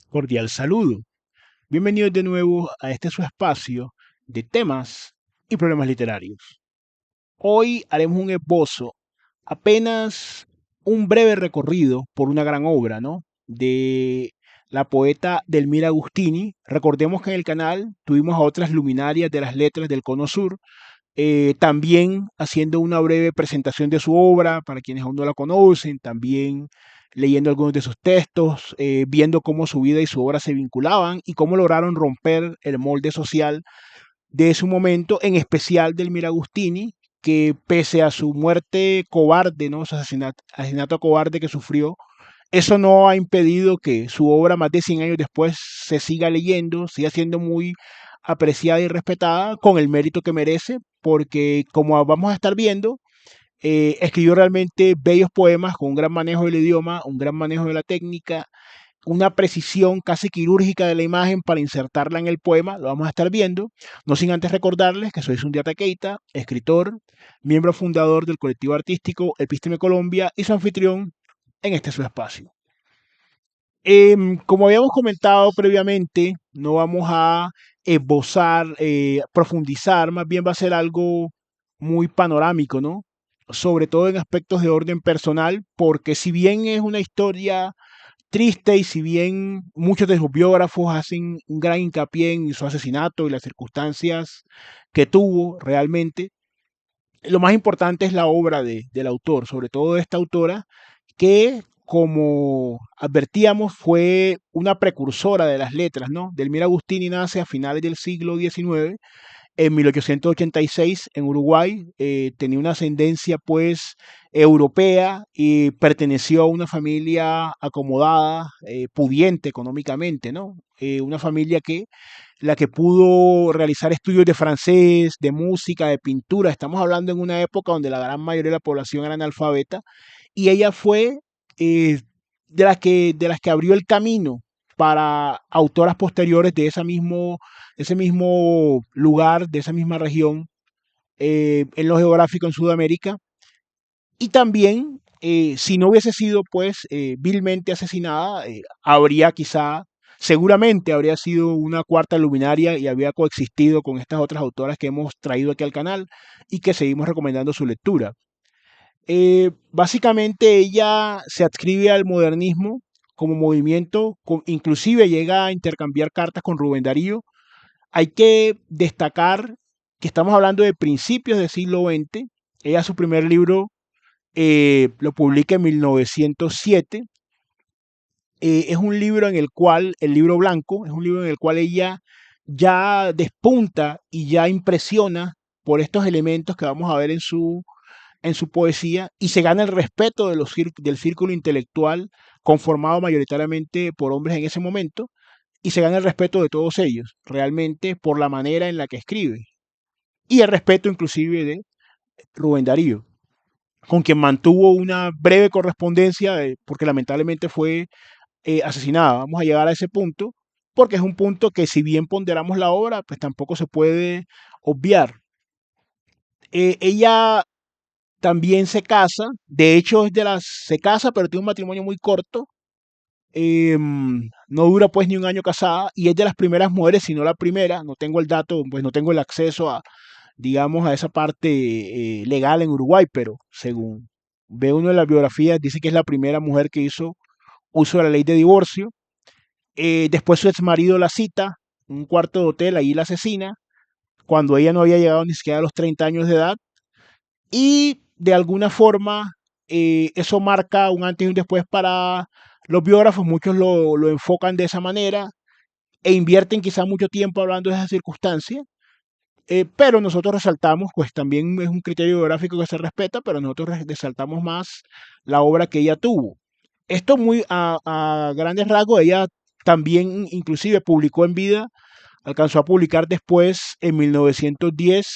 Cordial saludo. Bienvenidos de nuevo a este su espacio de temas y problemas literarios. Hoy haremos un esbozo, apenas un breve recorrido por una gran obra, ¿no? De la poeta Delmira Agustini. Recordemos que en el canal tuvimos a otras luminarias de las letras del Cono Sur, también haciendo una breve presentación de su obra para quienes aún no la conocen, también leyendo algunos de sus textos, viendo cómo su vida y su obra se vinculaban y cómo lograron romper el molde social de su momento, en especial del Miragustini, que pese a su muerte cobarde, ¿no? Su asesinato cobarde que sufrió, eso no ha impedido que su obra más de 100 años después se siga leyendo, siga siendo muy apreciada y respetada con el mérito que merece, porque como vamos a estar viendo, escribió realmente bellos poemas con un gran manejo del idioma, un gran manejo de la técnica, una precisión casi quirúrgica de la imagen para insertarla en el poema, lo vamos a estar viendo, no sin antes recordarles que soy Sundiata Keita, escritor, miembro fundador del colectivo artístico Epísteme Colombia y su anfitrión en este su espacio. Como habíamos comentado previamente, no vamos a esbozar, profundizar, más bien va a ser algo muy panorámico, ¿no? Sobre todo en aspectos de orden personal, porque si bien es una historia triste y si bien muchos de sus biógrafos hacen un gran hincapié en su asesinato y las circunstancias que tuvo realmente, lo más importante es la obra del autor, sobre todo de esta autora, que como advertíamos fue una precursora de las letras, ¿no? Delmira Agustini nace a finales del siglo XIX, en 1886 en Uruguay, tenía una ascendencia pues europea y perteneció a una familia acomodada, pudiente económicamente, ¿no? Una familia que la que pudo realizar estudios de francés, de música, de pintura. Estamos hablando en una época donde la gran mayoría de la población era analfabeta y ella fue de las que abrió el camino para autoras posteriores de ese mismo lugar, de esa misma región, en lo geográfico en Sudamérica. Y también, si no hubiese sido pues vilmente asesinada, habría quizá, seguramente habría sido una cuarta luminaria y había coexistido con estas otras autoras que hemos traído aquí al canal y que seguimos recomendando su lectura. Básicamente ella se adscribe al modernismo como movimiento, inclusive llega a intercambiar cartas con Rubén Darío. Hay que destacar que estamos hablando de principios del siglo XX. Ella su primer libro lo publica en 1907. Es un libro en el cual, el libro blanco, es un libro en el cual ella ya despunta y ya impresiona por estos elementos que vamos a ver en su poesía y se gana el respeto de del círculo intelectual conformado mayoritariamente por hombres en ese momento y se gana el respeto de todos ellos, realmente por la manera en la que escribe y el respeto inclusive de Rubén Darío, con quien mantuvo una breve correspondencia porque lamentablemente fue asesinada. Vamos a llegar a ese punto porque es un punto que si bien ponderamos la obra, pues tampoco se puede obviar. Ella también se casa, de hecho se casa, pero tiene un matrimonio muy corto, no dura pues ni un año casada y es de las primeras mujeres, si no la primera, no tengo el dato, pues no tengo el acceso a, digamos, a esa parte legal en Uruguay, pero según ve uno de las biografías, dice que es la primera mujer que hizo uso de la ley de divorcio. Después su ex marido la cita, un cuarto de hotel, ahí la asesina, cuando ella no había llegado ni siquiera a los 30 años de edad. Y de alguna forma eso marca un antes y un después para los biógrafos, muchos lo enfocan de esa manera e invierten quizá mucho tiempo hablando de esa circunstancia, pero nosotros resaltamos, pues también es un criterio biográfico que se respeta, pero nosotros resaltamos más la obra que ella tuvo. Esto muy a grandes rasgos, ella también inclusive publicó en vida, alcanzó a publicar después en 1910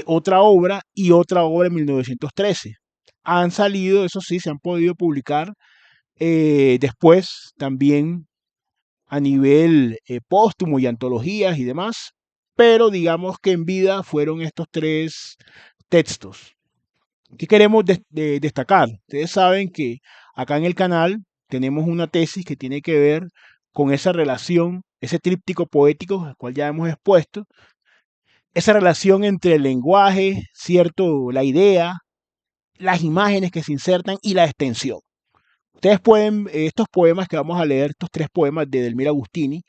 otra obra en 1913. Han salido, eso sí, se han podido publicar después también a nivel póstumo y antologías y demás, pero digamos que en vida fueron estos tres textos. ¿Qué queremos destacar? Ustedes saben que acá en el canal tenemos una tesis que tiene que ver con esa relación, ese tríptico poético, al cual ya hemos expuesto, esa relación entre el lenguaje, ¿cierto? La idea, las imágenes que se insertan y la extensión. Ustedes pueden, estos poemas que vamos a leer, estos 3 poemas de Delmira Agustini,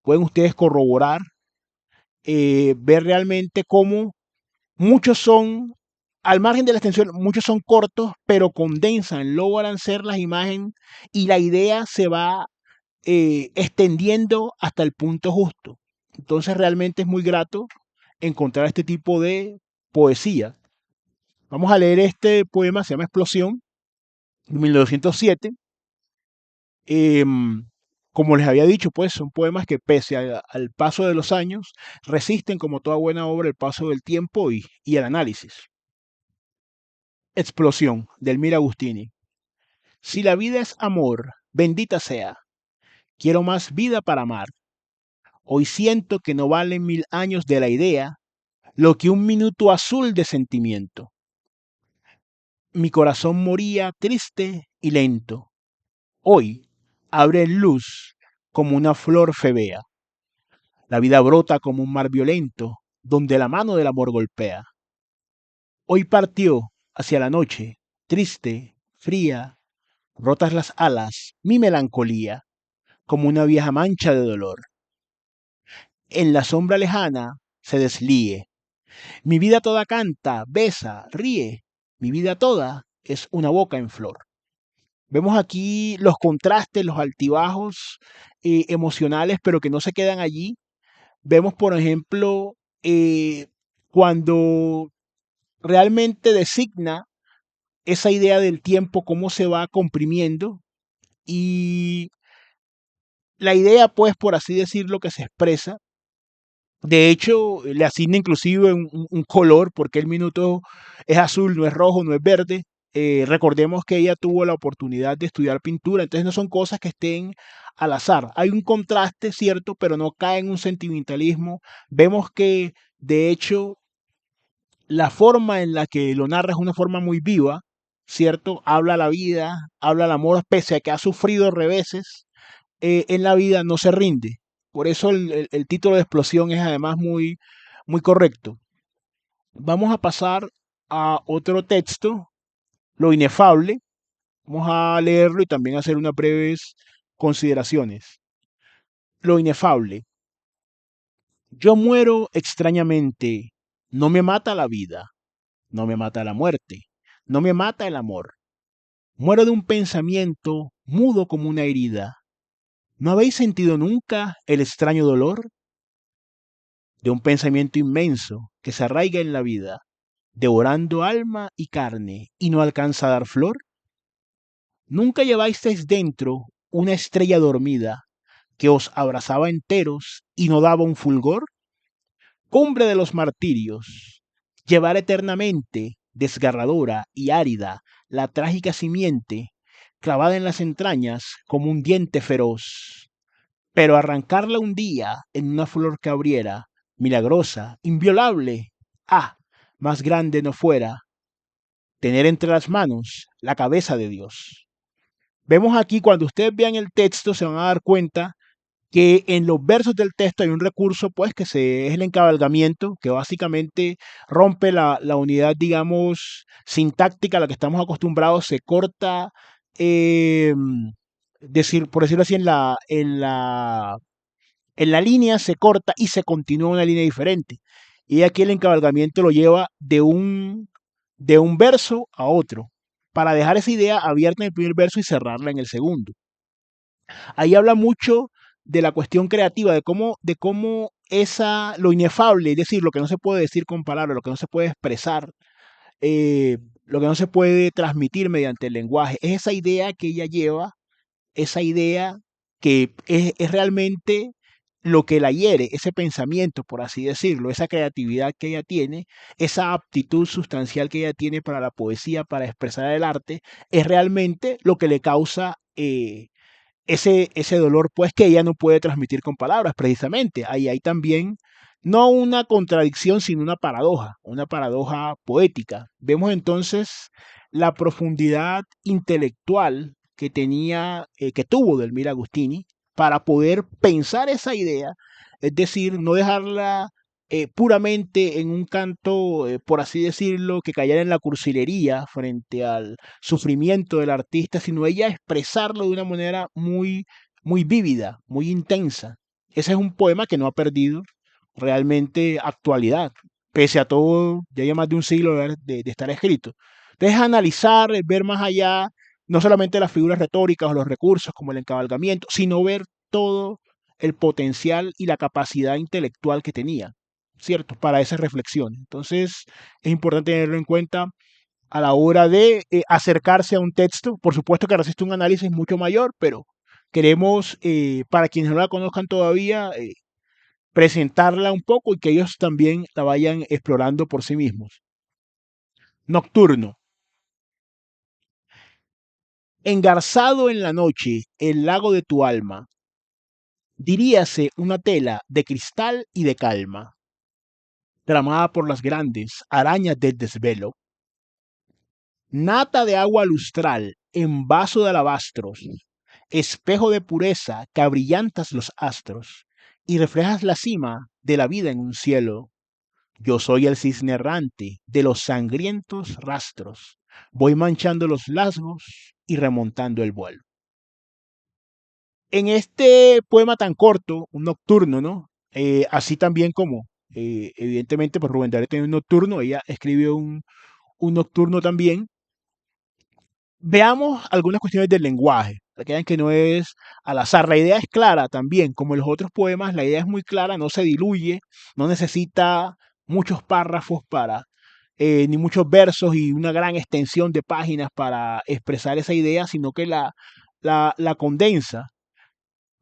pueden ustedes corroborar, ver realmente cómo muchos son, al margen de la extensión, muchos son cortos, pero condensan, logran ser las imágenes y la idea se va extendiendo hasta el punto justo. Entonces realmente es muy grato encontrar este tipo de poesía. Vamos a leer este poema, se llama Explosión, de 1907. Em, Como les había dicho, pues son poemas que pese al paso de los años, resisten como toda buena obra el paso del tiempo y el análisis. Explosión, de Elmira Agustini. Si la vida es amor, bendita sea. Quiero más vida para amar. Hoy siento que no valen 1000 años de la idea lo que un minuto azul de sentimiento. Mi corazón moría triste y lento. Hoy abre luz como una flor febea. La vida brota como un mar violento, donde la mano del amor golpea. Hoy partió hacia la noche, triste, fría, rotas las alas, mi melancolía, como una vieja mancha de dolor. En la sombra lejana se deslíe. Mi vida toda canta, besa, ríe. Mi vida toda es una boca en flor. Vemos aquí los contrastes, los altibajos emocionales, pero que no se quedan allí. Vemos, por ejemplo, cuando realmente designa esa idea del tiempo, cómo se va comprimiendo y la idea, pues, por así decirlo, que se expresa. De hecho, le asigna inclusive un color, porque el minuto es azul, no es rojo, no es verde. Recordemos que ella tuvo la oportunidad de estudiar pintura, entonces no son cosas que estén al azar. Hay un contraste, cierto, pero no cae en un sentimentalismo. Vemos que, de hecho, la forma en la que lo narra es una forma muy viva, ¿cierto? Habla la vida, habla el amor, pese a que ha sufrido reveses en la vida, no se rinde. Por eso el título de Explosión es además muy, muy correcto. Vamos a pasar a otro texto, Lo Inefable. Vamos a leerlo y también hacer unas breves consideraciones. Lo Inefable. Yo muero extrañamente. No me mata la vida. No me mata la muerte. No me mata el amor. Muero de un pensamiento mudo como una herida. ¿No habéis sentido nunca el extraño dolor? De un pensamiento inmenso que se arraiga en la vida, devorando alma y carne y no alcanza a dar flor. ¿Nunca llevasteis dentro una estrella dormida que os abrazaba enteros y no daba un fulgor? Cumbre de los martirios, llevar eternamente, desgarradora y árida, la trágica simiente, clavada en las entrañas como un diente feroz, pero arrancarla un día en una flor que abriera, milagrosa, inviolable, ah, más grande no fuera, tener entre las manos la cabeza de Dios. Vemos aquí, cuando ustedes vean el texto, se van a dar cuenta que en los versos del texto hay un recurso, pues, es el encabalgamiento, que básicamente rompe la unidad, digamos, sintáctica a la que estamos acostumbrados, se corta, eh, por decirlo así, en la línea se corta y se continúa una línea diferente. Y aquí el encabalgamiento lo lleva de un verso a otro, para dejar esa idea abierta en el primer verso y cerrarla en el segundo. Ahí habla mucho de la cuestión creativa, de cómo lo inefable, es decir, lo que no se puede decir con palabras, lo que no se puede expresar, lo que no se puede transmitir mediante el lenguaje, es esa idea que ella lleva, esa idea que es realmente lo que la hiere, ese pensamiento, por así decirlo, esa creatividad que ella tiene, esa aptitud sustancial que ella tiene para la poesía, para expresar el arte, es realmente lo que le causa ese dolor, pues, que ella no puede transmitir con palabras, precisamente. Ahí hay también no una contradicción, sino una paradoja poética. Vemos entonces la profundidad intelectual que tuvo Delmira Agustini para poder pensar esa idea, es decir, no dejarla puramente en un canto, por así decirlo, que cayera en la cursilería frente al sufrimiento del artista, sino ella expresarlo de una manera muy vívida, muy intensa. Ese es un poema que no ha perdido realmente actualidad, pese a todo, ya hay más de un siglo de estar escrito. Entonces, analizar, ver más allá, no solamente las figuras retóricas o los recursos como el encabalgamiento, sino ver todo el potencial y la capacidad intelectual que tenía, ¿cierto? Para esas reflexiones. Entonces, es importante tenerlo en cuenta a la hora de acercarse a un texto. Por supuesto que resiste un análisis mucho mayor, pero queremos, para quienes no la conozcan todavía, presentarla un poco y que ellos también la vayan explorando por sí mismos. Nocturno. Engarzado en la noche el lago de tu alma, diríase una tela de cristal y de calma, tramada por las grandes arañas del desvelo, nata de agua lustral en vaso de alabastros, espejo de pureza que abrillantas los astros y reflejas la cima de la vida en un cielo. Yo soy el cisne errante de los sangrientos rastros, voy manchando los lasgos y remontando el vuelo. En este poema tan corto, un nocturno, ¿no? Así también como, evidentemente, pues Rubén Darío tiene un nocturno, ella escribió un nocturno también. Veamos algunas cuestiones del lenguaje, para que vean que no es al azar. La idea es clara también, como en los otros poemas, la idea es muy clara, no se diluye, no necesita muchos párrafos ni muchos versos y una gran extensión de páginas para expresar esa idea, sino que la condensa.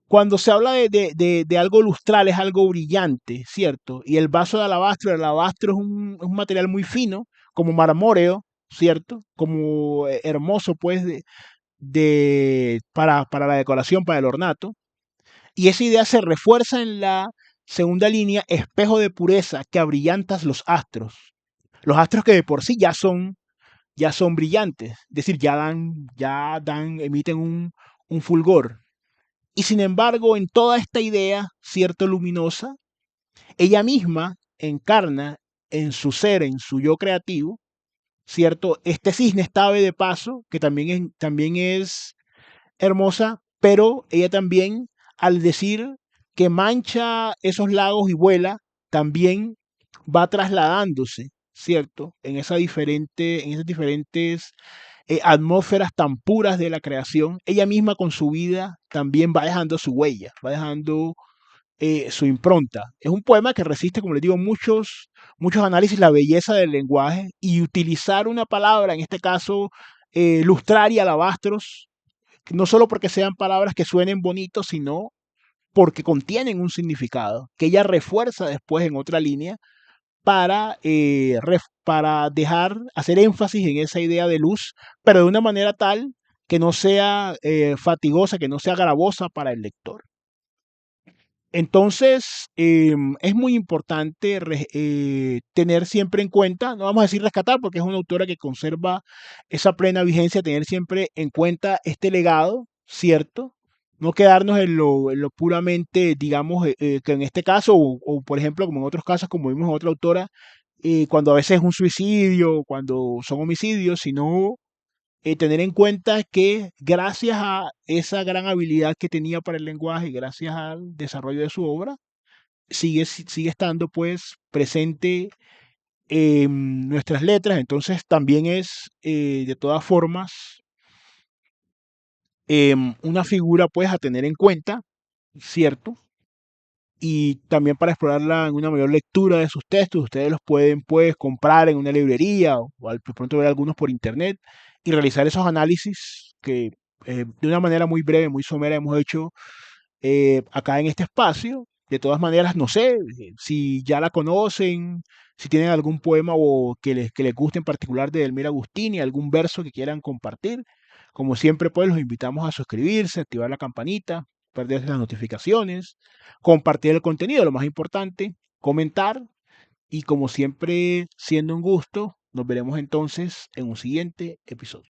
Cuando se habla de algo lustral, es algo brillante, ¿cierto? Y el alabastro es un material muy fino, como marmóreo, ¿cierto? Como hermoso, pues, para la decoración, para el ornato. Y esa idea se refuerza en la segunda línea, espejo de pureza que abrillantas los astros. Los astros que de por sí ya son brillantes, es decir, emiten un fulgor. Y sin embargo, en toda esta idea, cierto, luminosa, ella misma encarna en su ser, en su yo creativo, cierto, este cisne, esta ave de paso, que también es hermosa, pero ella también, al decir que mancha esos lagos y vuela, también va trasladándose, ¿cierto? En esas diferentes atmósferas tan puras de la creación, ella misma con su vida también va dejando su huella, va dejando su impronta. Es un poema que resiste, como les digo, muchos análisis, la belleza del lenguaje y utilizar una palabra, en este caso, lustrar y alabastros, no solo porque sean palabras que suenen bonitos, sino porque contienen un significado que ella refuerza después en otra línea para hacer énfasis en esa idea de luz, pero de una manera tal que no sea fatigosa, que no sea gravosa para el lector. Entonces, es muy importante tener siempre en cuenta, no vamos a decir rescatar, porque es una autora que conserva esa plena vigencia, tener siempre en cuenta este legado, ¿cierto? No quedarnos en lo puramente, digamos, que en este caso, o por ejemplo, como en otros casos, como vimos en otra autora, cuando a veces es un suicidio, cuando son homicidios, sino tener en cuenta que gracias a esa gran habilidad que tenía para el lenguaje y gracias al desarrollo de su obra, sigue estando pues presente en nuestras letras. Entonces también es de todas formas una figura pues a tener en cuenta, ¿cierto? Y también para explorarla en una mayor lectura de sus textos, ustedes los pueden pues comprar en una librería o al pronto ver algunos por internet y realizar esos análisis que de una manera muy breve, muy somera hemos hecho acá en este espacio. De todas maneras, no sé si ya la conocen, si tienen algún poema o que les guste en particular de Delmira Agustini, algún verso que quieran compartir. Como siempre, pues los invitamos a suscribirse, activar la campanita, perderse las notificaciones, compartir el contenido, lo más importante, comentar y como siempre, siendo un gusto, nos veremos entonces en un siguiente episodio.